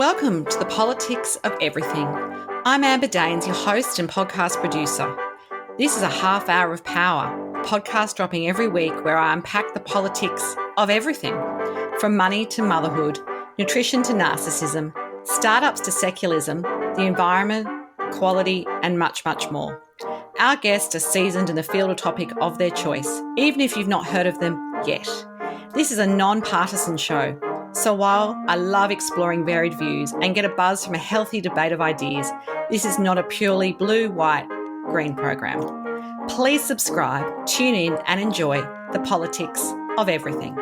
Welcome to the Politics of Everything. I'm Amber Daines, your host and podcast producer. This is a half hour of power, a podcast dropping every week where I unpack the politics of everything, from money to motherhood, nutrition to narcissism, startups to secularism, the environment, quality, and much, much more. Our guests are seasoned in the field or topic of their choice, even if you've not heard of them yet. This is a non-partisan show. So while I love exploring varied views and get a buzz from a healthy debate of ideas, this is not a purely blue, white, green program. Please subscribe, tune in and enjoy the politics of everything.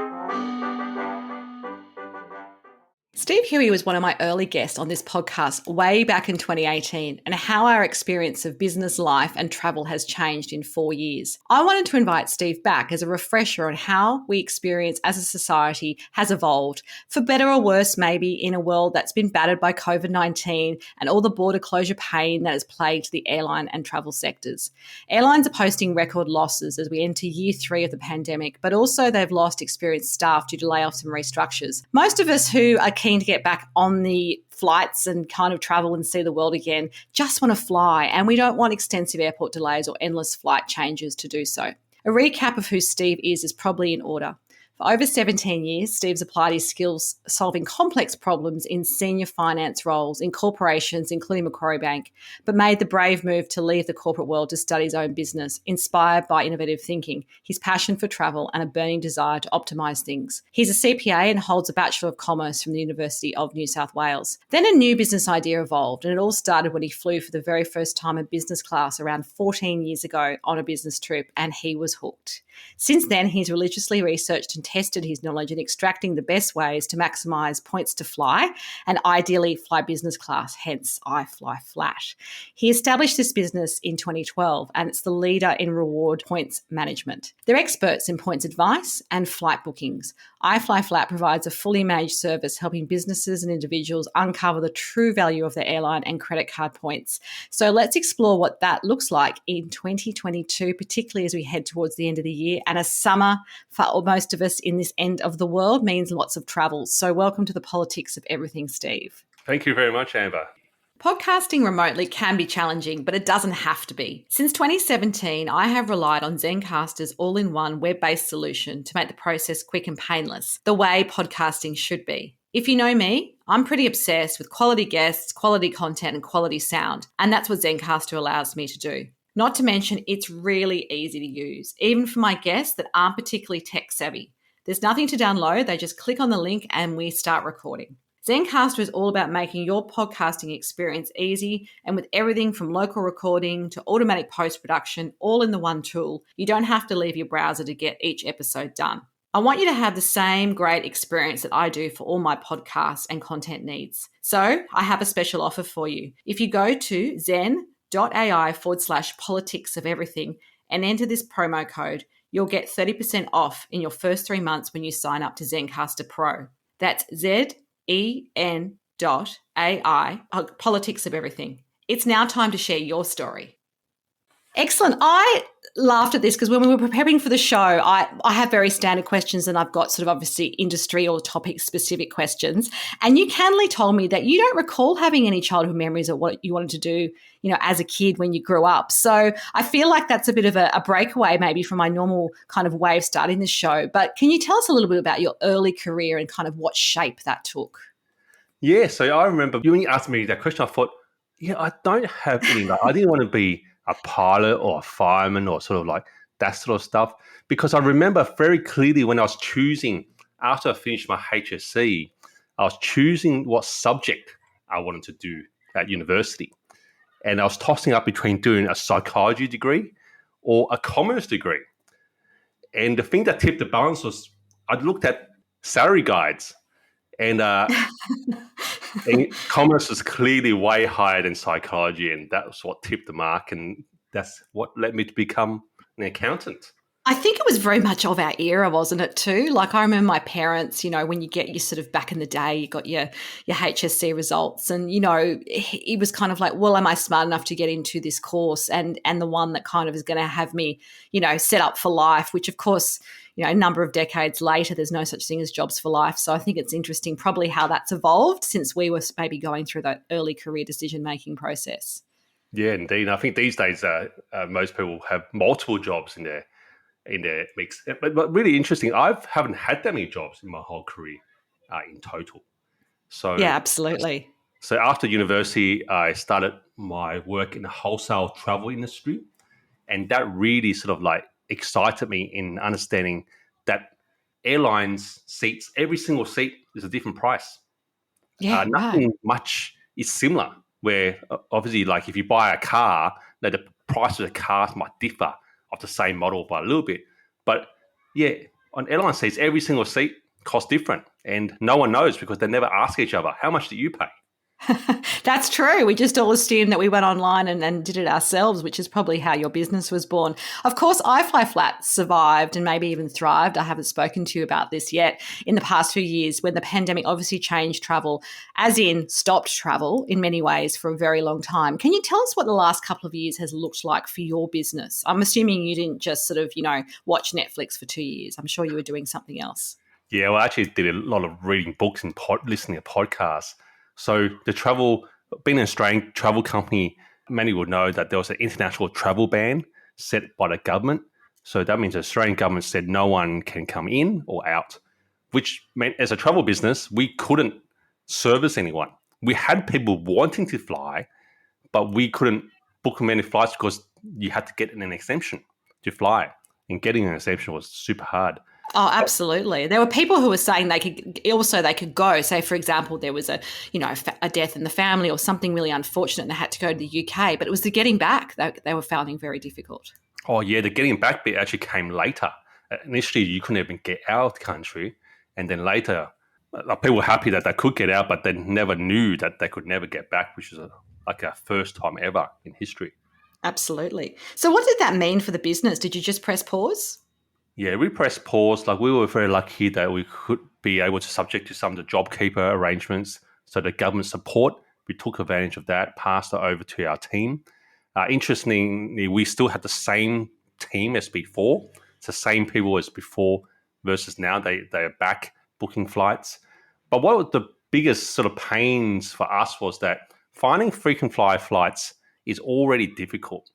Steve Huey was one of my early guests on this podcast way back in 2018 and how our experience of business life and travel has changed in 4 years. I wanted to invite Steve back as a refresher on how we experience as a society has evolved, for better or worse maybe, in a world that's been battered by COVID-19 and all the border closure pain that has plagued the airline and travel sectors. Airlines are posting record losses as we enter year 3 of the pandemic, but also they've lost experienced staff due to layoffs and restructures. Most of us who are keen to get back on the flights and kind of travel and see the world again just want to fly, and we don't want extensive airport delays or endless flight changes to do so. A recap of who Steve is probably in order. For over 17 years, Steve's applied his skills solving complex problems in senior finance roles in corporations, including Macquarie Bank, but made the brave move to leave the corporate world to study his own business, inspired by innovative thinking, his passion for travel, and a burning desire to optimise things. He's a CPA and holds a Bachelor of Commerce from the University of New South Wales. Then a new business idea evolved, and it all started when he flew for the very first time in business class around 14 years ago on a business trip, and he was hooked. Since then, he's religiously researched and tested his knowledge in extracting the best ways to maximise points to fly and ideally fly business class, hence I Fly Flat. He established this business in 2012 and it's the leader in reward points management. They're experts in points advice and flight bookings. I Fly Flat provides a fully managed service helping businesses and individuals uncover the true value of their airline and credit card points. So let's explore what that looks like in 2022, particularly as we head towards the end of the year, and a summer for most of us in this end of the world means lots of travel. So welcome to the Politics of Everything, Steve. Thank you very much, Amber. Podcasting remotely can be challenging, but it doesn't have to be. Since 2017, I have relied on Zencastr's all-in-one web-based solution to make the process quick and painless, the way podcasting should be. If you know me, I'm pretty obsessed with quality guests, quality content, and quality sound, and that's what Zencastr allows me to do. Not to mention, it's really easy to use, even for my guests that aren't particularly tech savvy. There's nothing to download, they just click on the link and we start recording. Zencastr is all about making your podcasting experience easy, and with everything from local recording to automatic post-production all in the one tool, you don't have to leave your browser to get each episode done. I want you to have the same great experience that I do for all my podcasts and content needs. So I have a special offer for you. If you go to zen.ai/politics of everything and enter this promo code, you'll get 30% off in your first 3 months when you sign up to Zencastr Pro. That's zen.ai, politics of everything. It's now time to share your story. Excellent. I laughed at this because when we were preparing for the show, I have very standard questions and I've got sort of obviously industry or topic specific questions. And you candidly told me that you don't recall having any childhood memories of what you wanted to do, as a kid when you grew up. So I feel like that's a bit of a breakaway maybe from my normal kind of way of starting this show. But can you tell us a little bit about your early career and kind of what shape that took? Yeah, so I remember when you asked me that question, I thought, I don't have any. I didn't want to be a pilot or a fireman or sort of like that sort of stuff, because I remember very clearly when I was choosing, after I finished my HSC, I was choosing what subject I wanted to do at university. And I was tossing up between doing a psychology degree or a commerce degree. And the thing that tipped the balance was I looked at salary guides, and commerce was clearly way higher than psychology, and that was what tipped the mark, and that's what led me to become an accountant. I think it was very much of our era, wasn't it too? Like I remember my parents, when you get your sort of back in the day, you got your HSC results and, it was kind of like, well, am I smart enough to get into this course and the one that kind of is going to have me, set up for life, which of course, a number of decades later, there's no such thing as jobs for life. So I think it's interesting probably how that's evolved since we were maybe going through that early career decision-making process. Yeah, indeed. I think these days most people have multiple jobs in their mix. But really interesting, I haven't had that many jobs in my whole career in total. So Yeah, absolutely. so after university, I started my work in the wholesale travel industry, and that really sort of like excited me in understanding that airlines seats, every single seat is a different price. Yeah, right. Nothing much is similar. Where obviously, like if you buy a car, that the price of the cars might differ of the same model by a little bit. But yeah, on airline seats, every single seat costs different, and no one knows because they never ask each other, "How much do you pay?" That's true. We just all assumed that we went online and did it ourselves, which is probably how your business was born. Of course, iFlyFlat survived and maybe even thrived. I haven't spoken to you about this yet in the past few years when the pandemic obviously changed travel, as in stopped travel in many ways for a very long time. Can you tell us what the last couple of years has looked like for your business? I'm assuming you didn't just sort of, watch Netflix for 2 years. I'm sure you were doing something else. Yeah, well, I actually did a lot of reading books and listening to podcasts. So the travel, being an Australian travel company, many will know that there was an international travel ban set by the government. So that means the Australian government said no one can come in or out, which meant as a travel business, we couldn't service anyone. We had people wanting to fly, but we couldn't book many flights because you had to get an exemption to fly. And getting an exemption was super hard. Oh, absolutely. There were people who were saying they could go. Say, for example, there was a death in the family or something really unfortunate and they had to go to the UK, but it was the getting back that they were finding very difficult. Oh yeah, the getting back bit actually came later. Initially, you couldn't even get out of the country, and then later, people were happy that they could get out, but they never knew that they could never get back, which is like a first time ever in history. Absolutely. So what did that mean for the business? Did you just press pause? Yeah, we pressed pause. Like we were very lucky that we could be able to subject to some of the JobKeeper arrangements. So the government support, we took advantage of that, passed it over to our team. Interestingly, we still had the same team as before. It's the same people as before versus now they are back booking flights. But what was the biggest sort of pains for us was that finding frequent flyer flights is already difficult.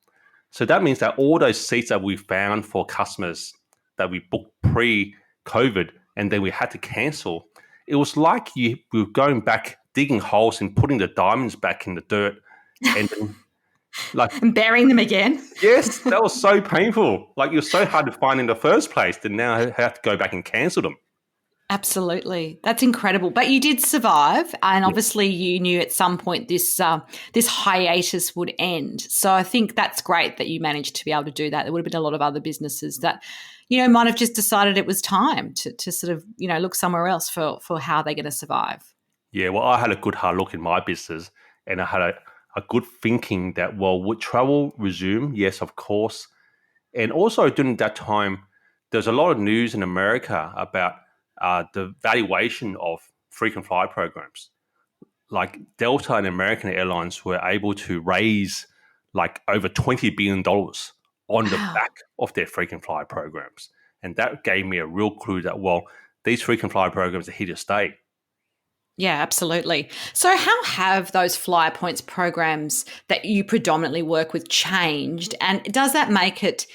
So that means that all those seats that we found for customers that we booked pre-COVID and then we had to cancel, it was like we were going back, digging holes and putting the diamonds back in the dirt. And then, like, And burying them again? yes, that was so painful. Like, it was so hard to find in the first place that now I have to go back and cancel them. Absolutely. That's incredible. But you did survive, and obviously you knew at some point this hiatus would end. So I think that's great that you managed to be able to do that. There would have been a lot of other businesses that, might have just decided it was time to sort of, look somewhere else for how they're going to survive. Yeah, well, I had a good hard look in my business and I had a good thinking that, well, would travel resume? Yes, of course. And also during that time, there's a lot of news in America about the valuation of frequent flyer programs. Like Delta and American Airlines were able to raise like over $20 billion on the Wow. back of their frequent flyer programs. And that gave me a real clue that, well, these frequent flyer programs are here to stay. Yeah, absolutely. So how have those Flyer Points programs that you predominantly work with changed? And does that make it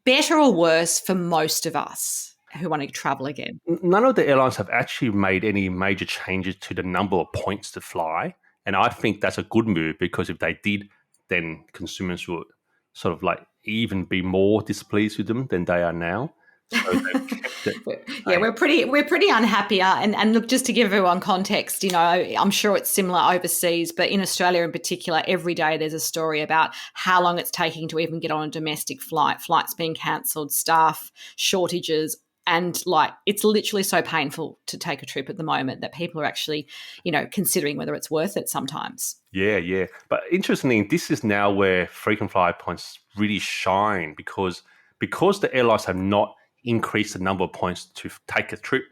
better or worse for most of us who want to travel again? None of the airlines have actually made any major changes to the number of points to fly. And I think that's a good move because if they did, then consumers would sort of like even be more displeased with them than they are now. So they've kept it the Yeah, same. we're pretty unhappy. And look, just to give everyone context, I'm sure it's similar overseas, but in Australia in particular, every day there's a story about how long it's taking to even get on a domestic flight, flights being cancelled, staff shortages. And like, it's literally so painful to take a trip at the moment that people are actually, considering whether it's worth it sometimes. Yeah, yeah. But interestingly, this is now where frequent flyer points really shine because the airlines have not increased the number of points to take a trip,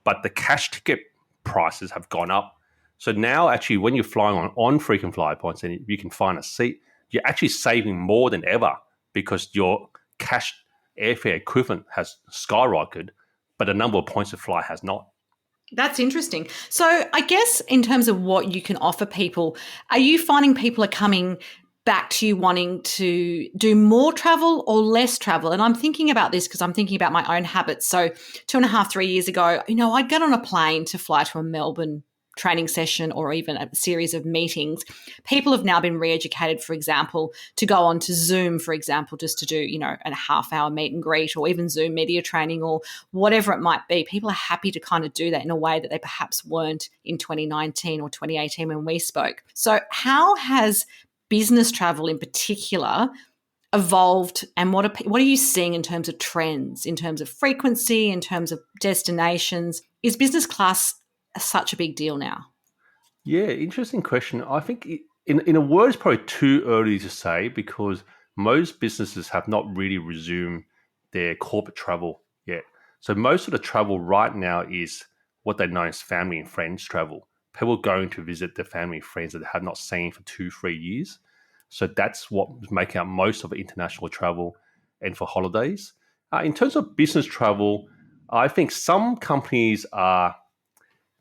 but the cash ticket prices have gone up. So now, actually, when you're flying on frequent flyer points and you can find a seat, you're actually saving more than ever because your cash airfare equivalent has skyrocketed, but the number of points to fly has not. That's interesting. So I guess in terms of what you can offer people, are you finding people are coming back to you wanting to do more travel or less travel? And I'm thinking about this because I'm thinking about my own habits. So 2.5, 3 years ago, I'd get on a plane to fly to a Melbourne training session or even a series of meetings. People have now been re-educated, for example, to go on to Zoom, for example, just to do, a half-hour meet and greet or even Zoom media training or whatever it might be. People are happy to kind of do that in a way that they perhaps weren't in 2019 or 2018 when we spoke. So how has business travel in particular evolved, and what are you seeing in terms of trends, in terms of frequency, in terms of destinations? Is business class such a big deal now? Yeah, interesting question. I think in a word, it's probably too early to say because most businesses have not really resumed their corporate travel yet. So most of the travel right now is what they know as family and friends travel. People going to visit their family and friends that they have not seen for 2-3 years. So that's what's making up most of international travel and for holidays. In terms of business travel, I think some companies are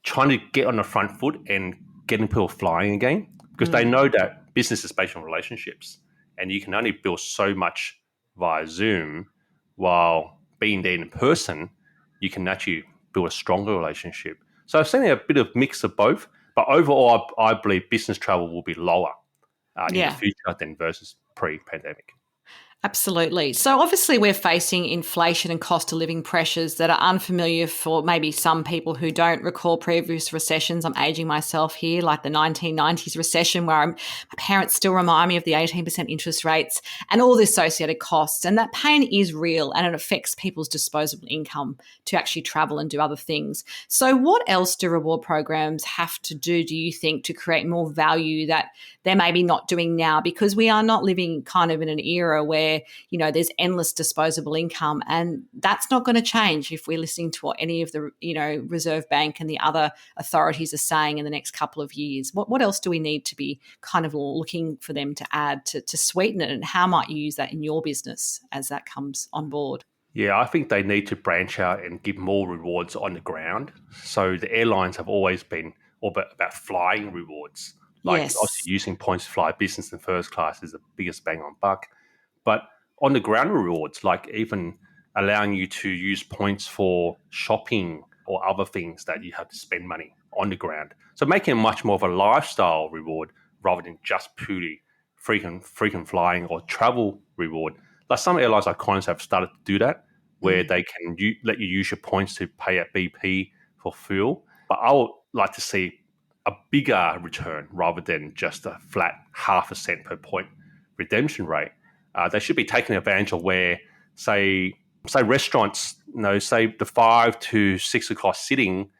trying to get on the front foot and getting people flying again because they know that business is based on relationships and you can only build so much via Zoom while being there in person, you can actually build a stronger relationship. So I've seen a bit of mix of both, but overall, I believe business travel will be lower in the future than versus pre-pandemic. Absolutely. So obviously we're facing inflation and cost of living pressures that are unfamiliar for maybe some people who don't recall previous recessions. I'm aging myself here, like the 1990s recession where my parents still remind me of the 18% interest rates and all the associated costs. And that pain is real and it affects people's disposable income to actually travel and do other things. So what else do reward programs have to do you think, to create more value that they're maybe not doing now? Because we are not living kind of in an era where there's endless disposable income, and that's not going to change if we're listening to what any of the Reserve Bank and the other authorities are saying in the next couple of years. What else do we need to be kind of looking for them to add to sweeten it, and how might you use that in your business as that comes on board? Yeah, I think they need to branch out and give more rewards on the ground. So the airlines have always been all about flying rewards. Like obviously using points to fly business and first class is the biggest bang on buck. But on the ground rewards, like even allowing you to use points for shopping or other things that you have to spend money on the ground. So making it much more of a lifestyle reward rather than just purely frequent flying or travel reward. Like some airlines like Qantas have started to do that, where they can let you use your points to pay at BP for fuel. But I would like to see a bigger return rather than just a flat 0.5 cent per point redemption rate. They should be taking advantage of where, say restaurants, say the 5 to 6 o'clock sitting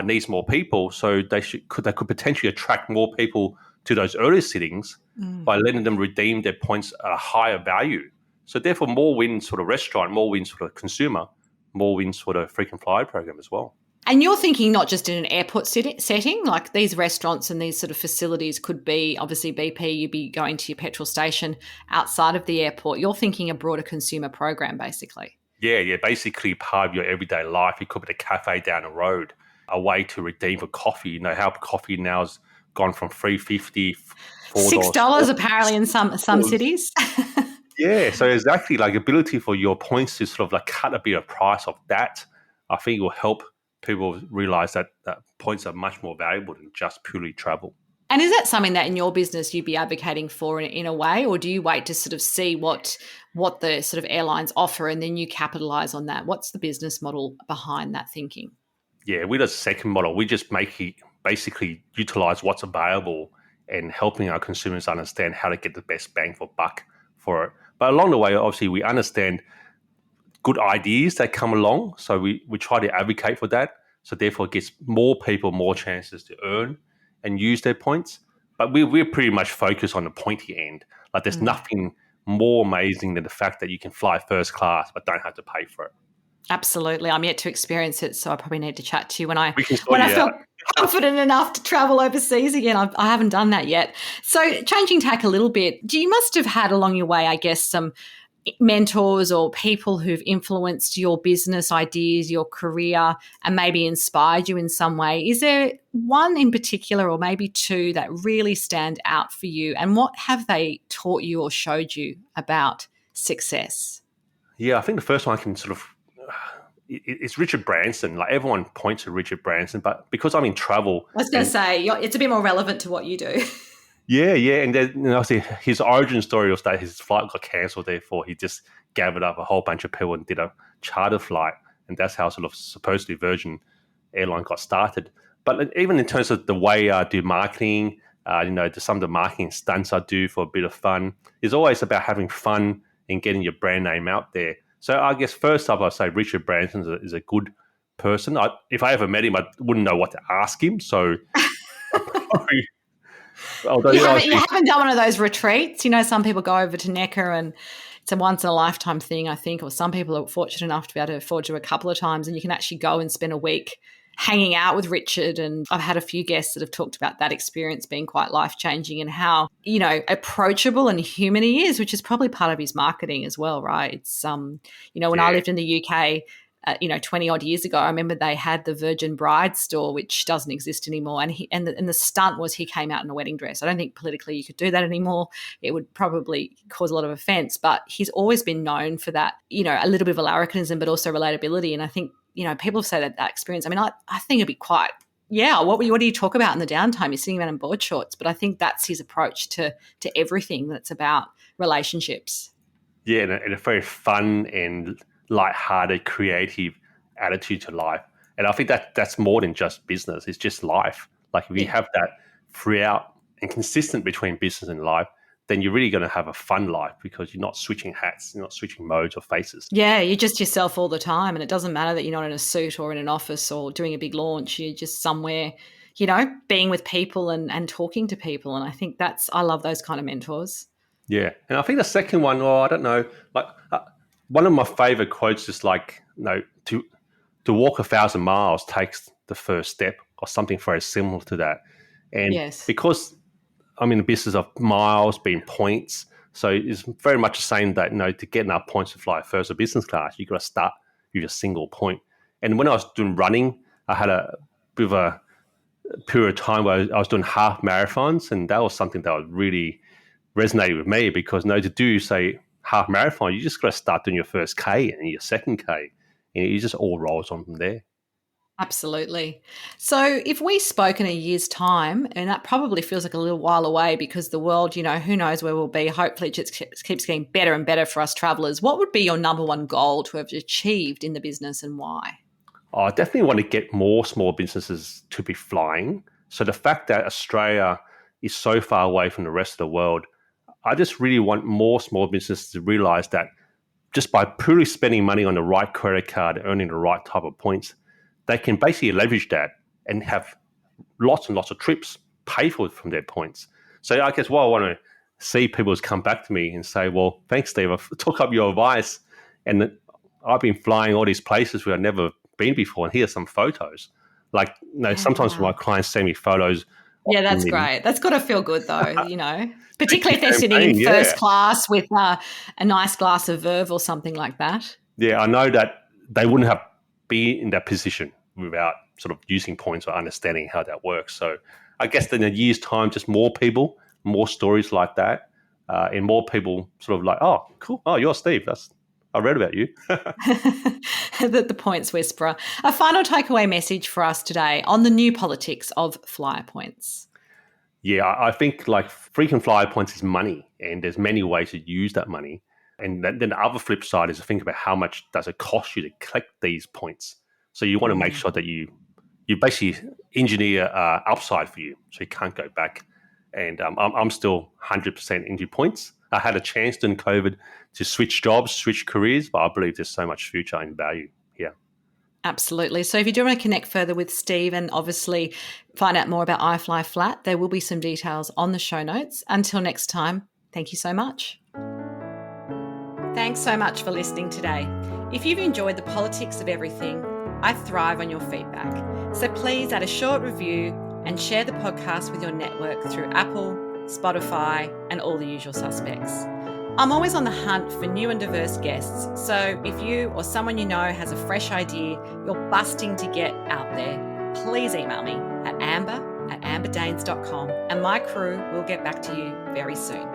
needs more people, so they could potentially attract more people to those earlier sittings by letting them redeem their points at a higher value. So therefore, more wins for the restaurant, more wins for the consumer, more wins for the frequent flyer program as well. And you're thinking not just in an airport setting, like these restaurants and these sort of facilities could be, obviously BP, you'd be going to your petrol station outside of the airport. You're thinking a broader consumer program, basically. Yeah, basically part of your everyday life. It could be the cafe down the road, a way to redeem for coffee. You know how coffee now has gone from $3.50, $6 apparently in some cities. Yeah, so exactly, like ability for your points to sort of like cut a bit of price of that, I think will help people realize that points are much more valuable than just purely travel. And is that something that in your business you'd be advocating for in a way, or do you wait to sort of see what the sort of airlines offer and then you capitalize on that? What's the business model behind that thinking? Yeah, with a second model, we just basically utilize what's available and helping our consumers understand how to get the best bang for buck for it. But along the way, obviously, we understand good ideas that come along. So we try to advocate for that. So therefore, it gets more people more chances to earn and use their points. But we're pretty much focused on the pointy end. Like there's nothing more amazing than the fact that you can fly first class but don't have to pay for it. Absolutely. I'm yet to experience it, so I probably need to chat to you when I I feel confident enough to travel overseas again. I haven't done that yet. So changing tack a little bit, you must have had along your way, I guess, some mentors or people who've influenced your business ideas, your career, and maybe inspired you in some way. Is there one in particular, or maybe two, that really stand out for you? And what have they taught you or showed you about success? Yeah, I think the first one I can sort of it's Richard Branson. Like everyone points to Richard Branson, but because I'm in travel, I was going to say, it's a bit more relevant to what you do. yeah, and then obviously his origin story was that his flight got cancelled. Therefore, he just gathered up a whole bunch of people and did a charter flight, and that's how sort of supposedly Virgin Airline got started. But even in terms of the way I do marketing, some of the marketing stunts I do for a bit of fun, is always about having fun and getting your brand name out there. So I guess first up, I'd say Richard Branson is a good person. If I ever met him, I wouldn't know what to ask him. So probably, although You haven't done one of those retreats. Some people go over to Necker and it's a once in a lifetime thing, I think, or some people are fortunate enough to be able to afford to a couple of times, and you can actually go and spend a week hanging out with Richard. And I've had a few guests that have talked about that experience being quite life-changing and how, approachable and human he is, which is probably part of his marketing as well, right? It's, when I lived in the UK, 20 odd years ago, I remember they had the Virgin Bride store, which doesn't exist anymore. And the stunt was he came out in a wedding dress. I don't think politically you could do that anymore. It would probably cause a lot of offense, but he's always been known for that, a little bit of a larrikinism, but also relatability. And I think, people say that experience, I think it'd be quite, what do you talk about in the downtime? You're sitting around in board shorts, but I think that's his approach to everything that's about relationships. Yeah, and a very fun and light-hearted, creative attitude to life. And I think that's more than just business. It's just life. Like if you have that throughout and consistent between business and life, then you're really going to have a fun life because you're not switching hats, you're not switching modes or faces. Yeah, you're just yourself all the time. And it doesn't matter that you're not in a suit or in an office or doing a big launch. You're just somewhere, being with people and talking to people. And I think I love those kind of mentors. Yeah. And I think the second one, I don't know, like one of my favorite quotes is like, to walk 1,000 miles takes the first step, or something very similar to that. And because I'm in the business of miles being points, so it's very much the same that, to get enough points to fly first or business class, you've got to start with a single point. And when I was doing running, I had a bit of a period of time where I was doing half marathons, and that was something that was really resonated with me because, to do, say, half marathon, you just got to start doing your first K and your second K, and it just all rolls on from there. Absolutely. So if we spoke in a year's time, and that probably feels like a little while away because the world, who knows where we'll be, hopefully it just keeps getting better and better for us travellers. What would be your number one goal to have achieved in the business and why? I definitely want to get more small businesses to be flying. So the fact that Australia is so far away from the rest of the world, I just really want more small businesses to realise that just by purely spending money on the right credit card, earning the right type of points, they can basically leverage that and have lots and lots of trips paid for from their points. So I guess what I want to see people is come back to me and say, well, thanks, Steve. I took up your advice and I've been flying all these places where I've never been before. And here's some photos. Like, sometimes my clients send me photos. Yeah, that's great. That's got to feel good though, particularly if they're sitting in first class with a nice glass of Verve or something like that. Yeah, I know that they wouldn't have been in that position without sort of using points or understanding how that works. So I guess in a year's time, just more people, more stories like that, and more people sort of like, oh, cool. Oh, you're Steve. I read about you. the points whisperer. A final takeaway message for us today on the new politics of flyer points. Yeah, I think like frequent flyer points is money, and there's many ways to use that money. And then the other flip side is to think about how much does it cost you to collect these points. So you want to make sure that you basically engineer upside for you, so you can't go back. And I'm still 100% into points. I had a chance during COVID to switch jobs, switch careers, but I believe there's so much future and value here. Absolutely. So if you do want to connect further with Steve and obviously find out more about iFly Flat, there will be some details on the show notes. Until next time, thank you so much. Thanks so much for listening today. If you've enjoyed the politics of everything, I thrive on your feedback. So please add a short review and share the podcast with your network through Apple, Spotify, and all the usual suspects. I'm always on the hunt for new and diverse guests. So if you or someone you know has a fresh idea you're busting to get out there, please email me at amber@amberdanes.com and my crew will get back to you very soon.